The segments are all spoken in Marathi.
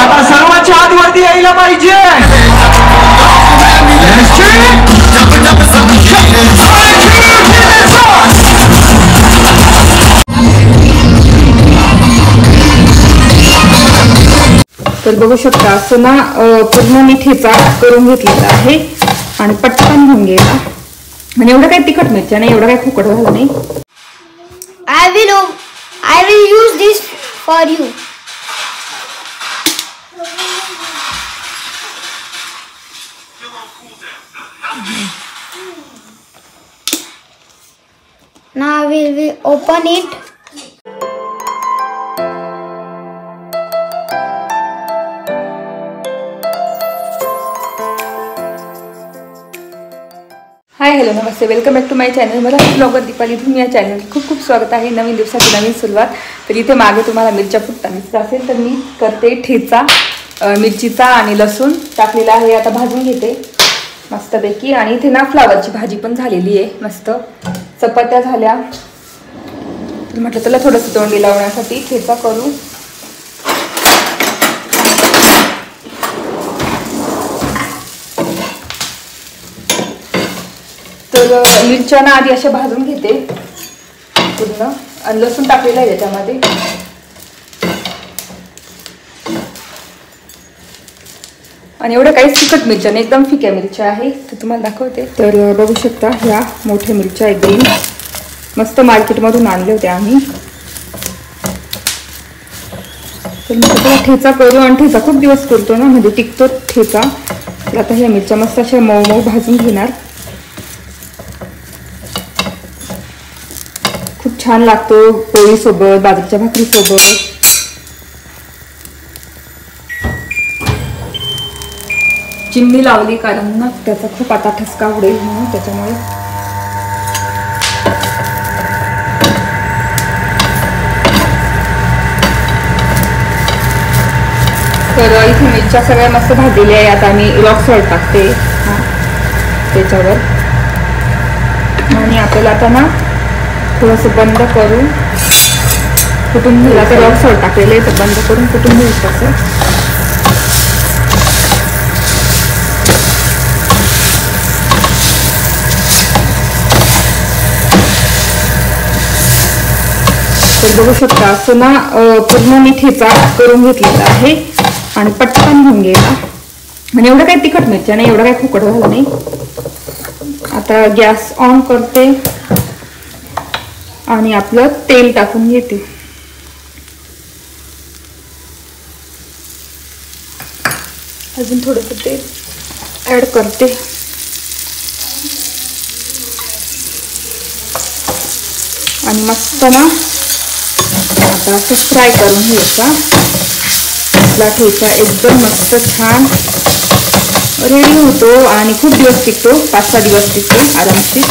आता सर्वांच्या हात वरती यायला पाहिजे. तर बघू शकता असं ना पूर्ण मी ठेचा करून घेतलेला आहे आणि पटकन घेऊन गेला आणि एवढं काही तिखट मिरच्या नाही, एवढं काही खुकट झालं नाही. I will use this for you. Now we will open it. Hi hello नमस्ते, welcome back to my channel. मला ब्लॉगर दीपाली तुम्ही या चॅनल खूप खूप स्वागत आहे. नवीन दिवसाची नवीन सुरुवात. तर इथे मागे तुम्हाला मिरच्या फुटताना दिसत असेल तर मी करते ठेचा मिरचीचा आणि लसूण टाकलेला आहे. आता भाजून घेते मस्तपैकी. आणि इथे ना फ्लावरची भाजी पण झालेली आहे. मस्त चपात्या झाल्या. म्हटलं त्याला थोडंसं तोंडी लावण्यासाठी ठेचा करू. तर मिरच्या ना आधी अशा भाजून घेते पूर्ण आणि लसूण टाकलेलं आहे त्याच्यामध्ये. आणि एवढं काहीच तिखट मिरच्या नाही, एकदम फिक्या मिरच्या आहे. तर तुम्हाला दाखवते. तर बघू शकता ह्या मोठ्या मिरच्या एकदम मस्त मार्केटमधून आणले होते आम्ही. तर मग त्याला ठेचा करू आणि ठेचा खूप दिवस करतो ना, म्हणजे टिकतो ठेचा. तर आता ह्या मिरच्या मस्त अशा मऊ मऊ भाजून घेणार. खूप छान लागतो पोळी सोबत, बाजरीच्या भाकरी सोबत. चिमणी लावली कारण ना त्याचा खूप आता ठसका उडेल म्हणून त्याच्यामुळे. तर इथे मिरच्या सगळ्या मस्त भाजलेल्या आहे. आता मी रॉक सॉल्ट टाकते त्याच्यावर. आणि आपल्याला आता ना थोडंसं बंद करून कुटून घेऊ. आता रॉक सॉल्ट टाकलेले तर बंद करून कुटून घेऊ तसं. तर बघू शकता असं ना पूर्ण मी ठेचा करून घेतलेला आहे आणि पटकन घेऊन गेला आणि एवढं काही तिखट मिरच्या नाही, एवढं काही खुकट झालं नाही. आता गॅस ऑन करते आणि आपलं तेल टाकून घेते. अजून थोडंसं तेल ऍड करते. आणि मस्त ना आता असं फ्राय करून घ्यायचा. आपला ठेचा एकदम मस्त छान रेडी होतो आणि खूप दिवस टिकतो, 5-6 दिवस टिकतो आरामशीर.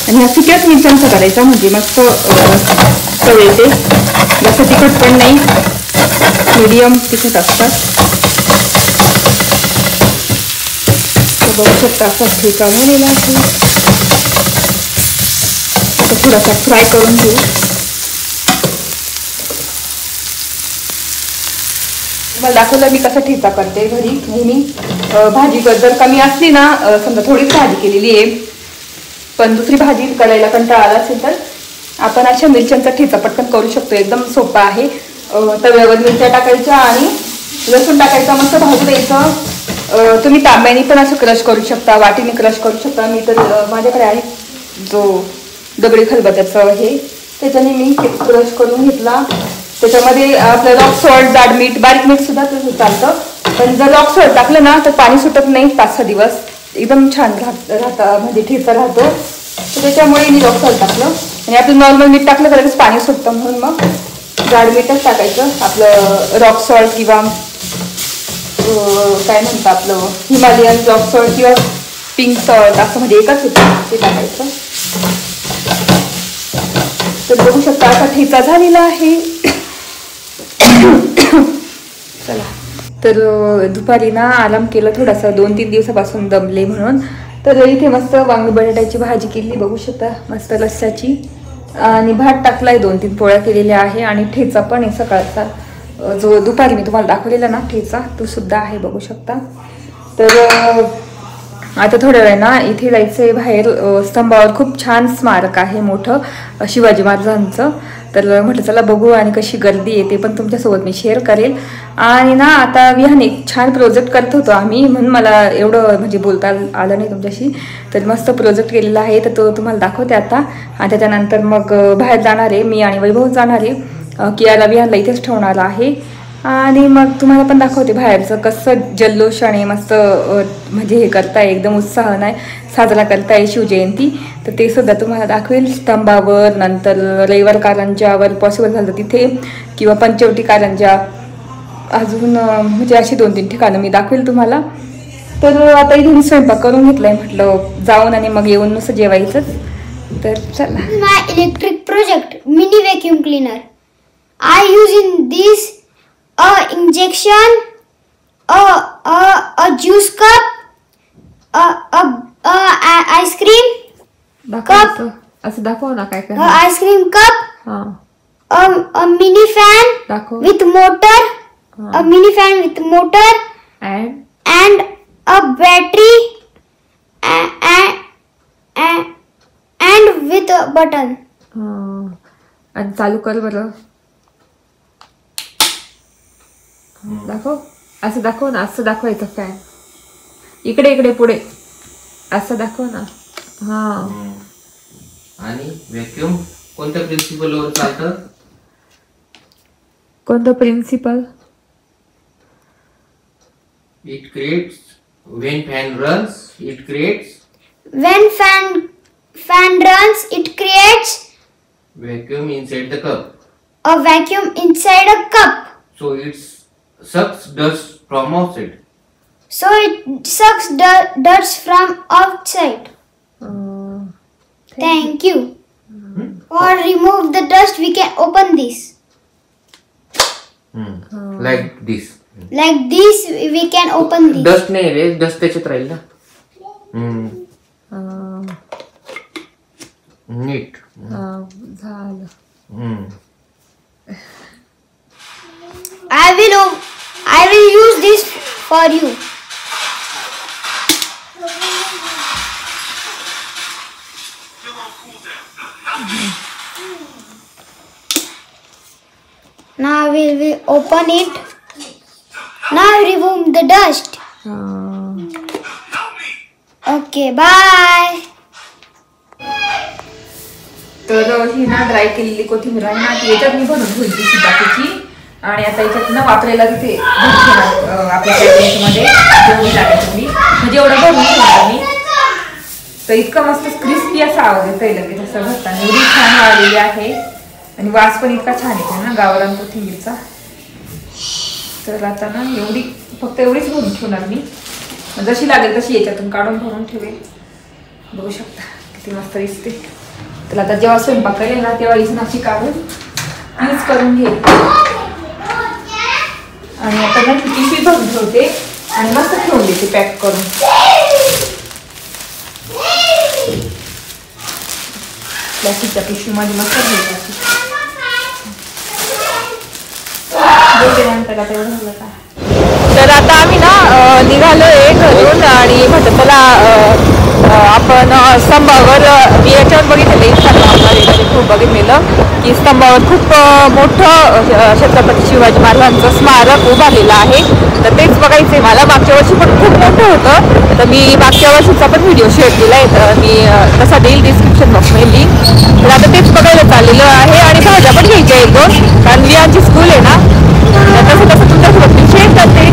आणि ह्या फिक्याच मिरच्यांचा करायचा म्हणजे मस्त चव येते. जास्त तिखट पण नाही, मीडियम तिखट असतात. बघू शकता असा ठेचा झालेला आहे. आता थोडासा फ्राय करून घेऊ. मला दाखवलं मी कसं ठेचा करते घरी. नेहमी भाजी जर कमी असली ना, समजा थोडीच भाजी केलेली आहे पण दुसरी भाजी करायला कंटाळा आला असेल तर आपण अशा मिरच्यांचा ठेचा पटकन करू शकतो. एकदम सोपा आहे. तव्यावर मिरच्या टाकायच्या आणि लसूण टाकायचा, मस्त भाजून द्यायचं. तुम्ही तांब्याने पण असं क्रश करू शकता, वाटीने क्रश करू शकता. मी तर माझ्याकडे आहे जो दगडी खलबत्याचं हे, त्याच्याने मी क्रश करून घेतला. त्याच्यामध्ये आपलं रॉक सॉल्ट, जाड मीठ, बारीक मीठ सुद्धा चालतं. पण जर रॉक सॉल्ट टाकलं ना तर पाणी सुटत नाही 5-6 दिवस. एकदम छान राहतं, म्हणजे ठेचा राहतो. तर त्याच्यामुळे मी रॉक सॉल्ट टाकलं. आणि आपलं नॉर्मल मीठ टाकलं तर लगेच पाणी सुटतं, म्हणून मग जाड मीठच टाकायचं. आपलं रॉक सॉल्ट किंवा काय म्हणतं आपलं हिमालयन रॉक सॉल्ट किंवा पिंक सॉल्ट असं म्हणजे एकच होतं ते टाकायचं. तर बघू शकता असा ठेचा झालेला आहे. चला, तर दुपारी ना आराम केलं थोडासा, 2-3 दिवसापासून दमले म्हणून. तर इथे मस्त वांगी बटाट्याची भाजी केली, बघू शकता मस्त रस्स्याची. आणि भात टाकलाय, 2-3 पोळ्या केलेल्या आहे आणि ठेचा पण आहे सकाळचा. जो दुपारी मी तुम्हाला दाखवलेला ना ठेचा तो सुद्धा आहे, बघू शकता. तर आता थोड्या वेळ ना इथे जायचं आहे बाहेर. स्तंभावर खूप छान स्मारक आहे मोठं शिवाजी महाराजांचं. तर म्हटलं चला बघू आणि कशी गर्दी येते पण तुमच्यासोबत मी शेअर करेल. आणि ना आता विहान एक छान प्रोजेक्ट करत होतो आम्ही, म्हणून मला एवढं म्हणजे बोलता आलं नाही तुमच्याशी. तर मस्त प्रोजेक्ट केलेला आहे, तर तो तुम्हाला दाखवते आता. आणि त्याच्यानंतर मग बाहेर जाणार आहे मी आणि वैभव जाणार आहे. कियाला विहानला इथेच ठेवणार आहे आणि मग तुम्हाला पण दाखवते बाहेरचं कसं जल्लोषाने मस्त म्हणजे हे करताय, एकदम उत्साहाने साजरा करताय शिवजयंती. तर ते सुद्धा तुम्हाला दाखवेल स्तंभावर. नंतर रविवार कारंजावर पॉसिबल झालं तिथे, किंवा पंचवटी कारंजा, अजून म्हणजे अशी 2-3 ठिकाणं मी दाखवेल तुम्हाला. तर आता इथे मी स्वयंपाक करून घेतलाय, म्हटलं जाऊन आणि मग येऊन नुसतं जेवायचंच. तर चला. My electric project mini vacuum cleaner. I use in this injection, a juice cup, ice cream दाखव असं दाखव ना काय काय. ice cream cup, a mini fan दाखव. with motor, a mini fan with motor, and a battery, and with a button. आणि चालू कर बरं. दाखव असं दाखव ना, असं दाखवायचं फॅन. इकडे इकडे पुढे असं दाखव ना. हा. आणि व्हॅक्यूम कोणत्या प्रिन्सिपल वर चालतं? कोणतं principle? It creates when fan runs it creates When fan runs, it creates vacuum inside the cup. a vacuum inside a cup. So it sucks dust from outside. So it sucks dust from outside. Thank you. Or remove the dust, we can open this. Like this. Like this, we can open this. Dust नाही रे, dust त्याच्यात राहील ना. नीट झालं. I will use this for you. Now we will open it. Now remove the dust. Okay, bye. तर ही ना ड्राय केलेली कोथिंबीर आहे ना, ती याच्यात मी भरून ठेवली ती बाकीची. आणि आता याच्यात ना वापरायला तिथे आपल्या मध्ये जेवढी लागेल तेवढी, म्हणजे एवढं भरून ठेवलं मी. तर इतकं मस्त क्रिस्पी असा आवाज येतोय लगेच असं भरताना. एवढी छान आलेली आहे आणि वास पण इतका छान येतो ना गावरान कोथिंबीरचा. तर आता ना फक्त एवढीच भरून ठेवणार मी, जशी लागेल तशी याच्यातून काढून भरून ठेवेल. बघू शकता किती मस्त दिसते. तर आता जेव्हा स्वयंपाक करेल ना तेव्हा हीच नाशी काढून यूज करून घेईल. आणि आता ना पिशवी भरून ठेवते आणि मस्त ठेवून देते पॅक करून. प्लास्टिकच्या पिशवीमध्ये मस्त घ्यायची. तर आता आम्ही ना निघालोय घरून आणि म्हटलं चला आपण स्तंभावर, मी याच्यावर बघितलेलं इंस्टाग्रामवर खूप बघितलेलं की स्तंभावर खूप मोठं छत्रपती शिवाजी महाराजांचं स्मारक उभारलेलं आहे. तर तेच बघायचंय मला. मागच्या वर्षी पण खूप मोठं होतं, तर मी मागच्या वर्षीचा पण व्हिडिओ शेअर केला आहे, तर मी तसा देईल डिस्क्रिप्शन बॉक्समध्ये लिंक. तर आता तेच बघायला चाललेलं आहे आणि भाज्या पण घ्यायच्या 1-2, कारण विहानची स्कूल आहे ना. तसं तसं तुमच्यासोबत मी शेअर करते.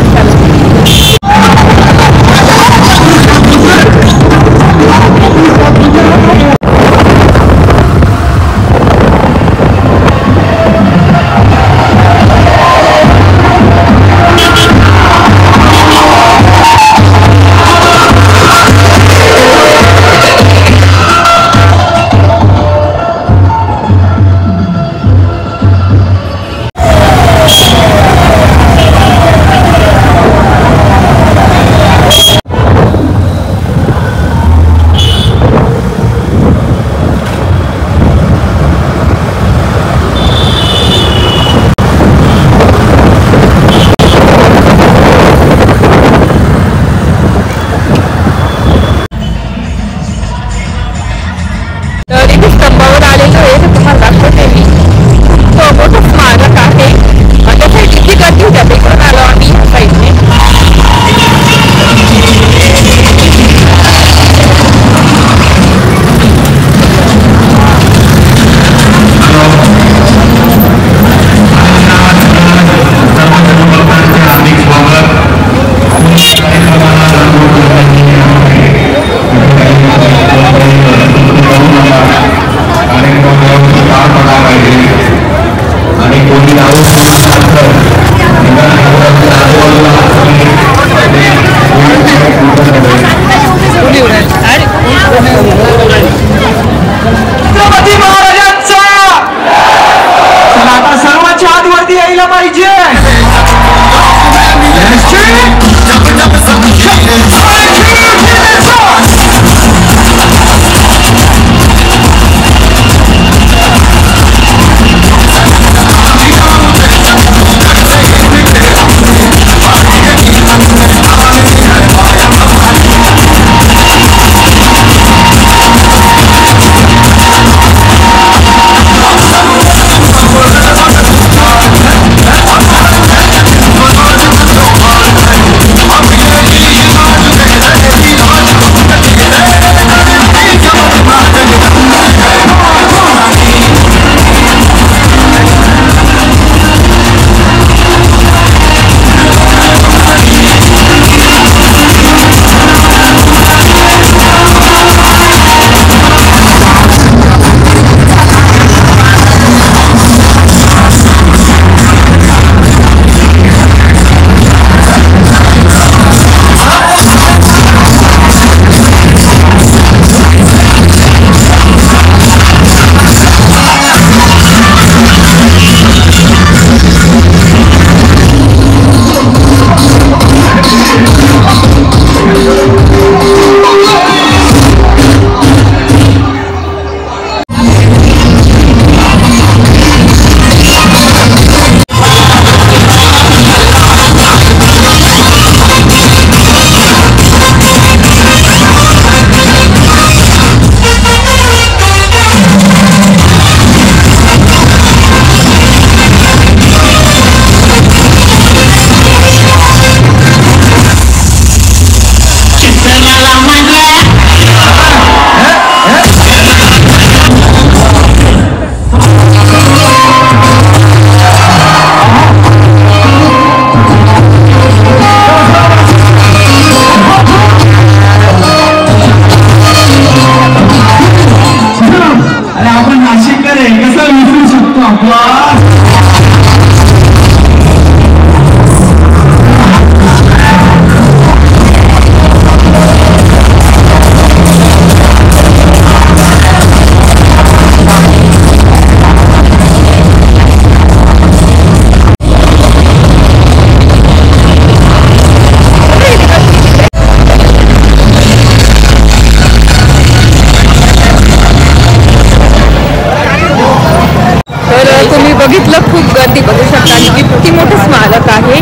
शकता. आणि किती मोठं स्मारक आहे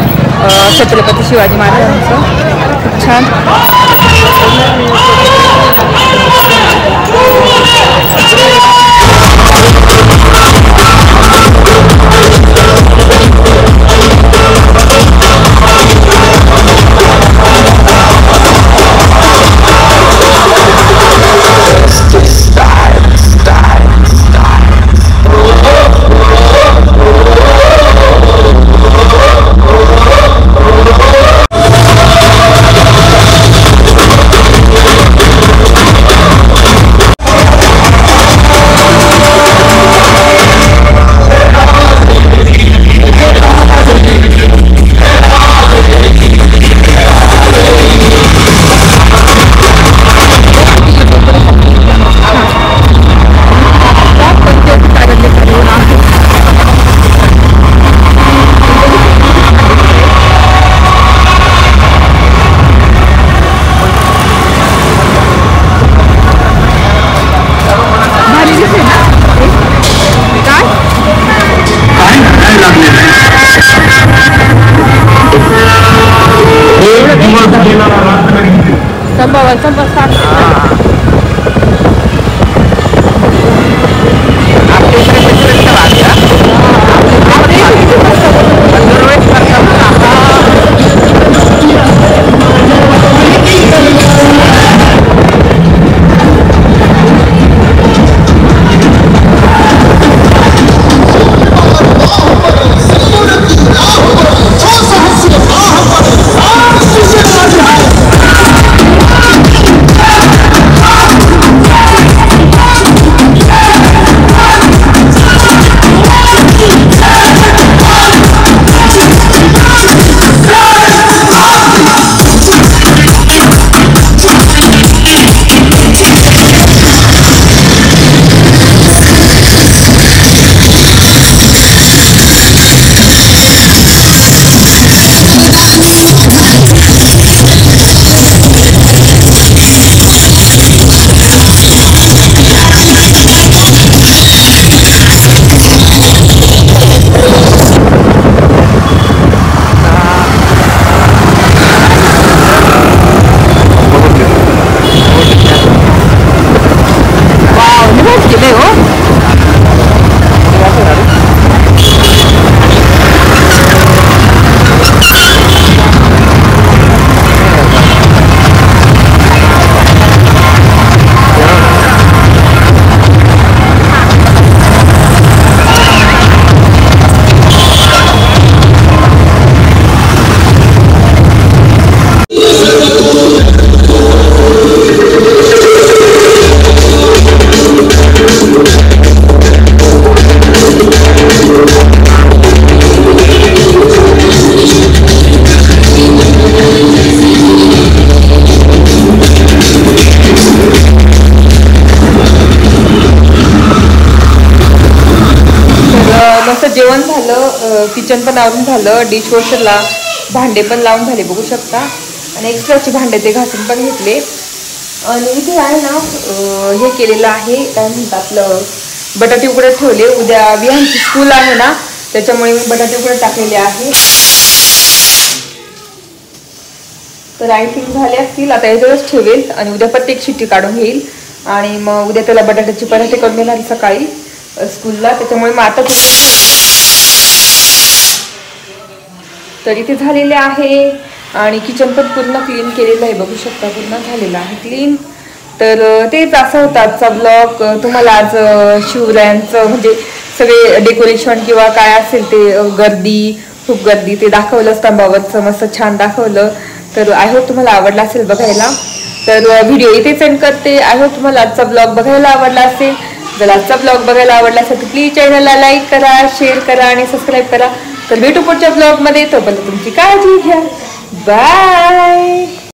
छत्रपती शिवाजी महाराजांचं. खूप छान. जेवण झालं, किचन पण आवरून झालं, डिशवॉशरला भांडे पण लावून झाले बघू शकता. आणि एक्स्ट्राचे भांडे ते घासून पण घेतले. आणि इथे आहे ना हे केलेलं आहे, काय म्हणतात आपलं बटाटे उकडे ठेवले. उद्या विहानची स्कूल आहे ना, त्याच्यामुळे मी बटाटे उकडे टाकलेले आहे. तर आय थिंक झाले असतील. आता याच्यावरच ठेवेल आणि उद्या प्रत्येक शिट्टी काढून घेईल. आणि मग उद्या त्याला बटाट्याचे पराठे करून देणार सकाळी स्कूलला. त्याच्यामुळे मग आता तर इथे झालेले आहे. आणि किचन पण पूर्ण क्लीन केलेलं आहे बघू शकता, पूर्ण झालेलं आहे क्लीन. तर तेच असं होतं आजचा ब्लॉग. तुम्हाला आज शिवरायांचं म्हणजे सगळे डेकोरेशन किंवा काय असेल ते गर्दी, खूप गर्दी ते दाखवलं. स्तंभावरचं मस्त छान दाखवलं. तर आय होप तुम्हाला आवडला असेल बघायला. तर व्हिडिओ इथेच एंड करते. आय होप तुम्हाला आजचा ब्लॉग बघायला आवडला असेल. जर आजचा ब्लॉग बघायला आवडला असेल तर प्लीज चॅनलला लाईक करा, शेअर करा आणि सबस्क्राईब करा. तर भेटू पुढच्या ब्लॉगमध्ये. तोपर्यंत तुमची काळजी घ्या. बाय.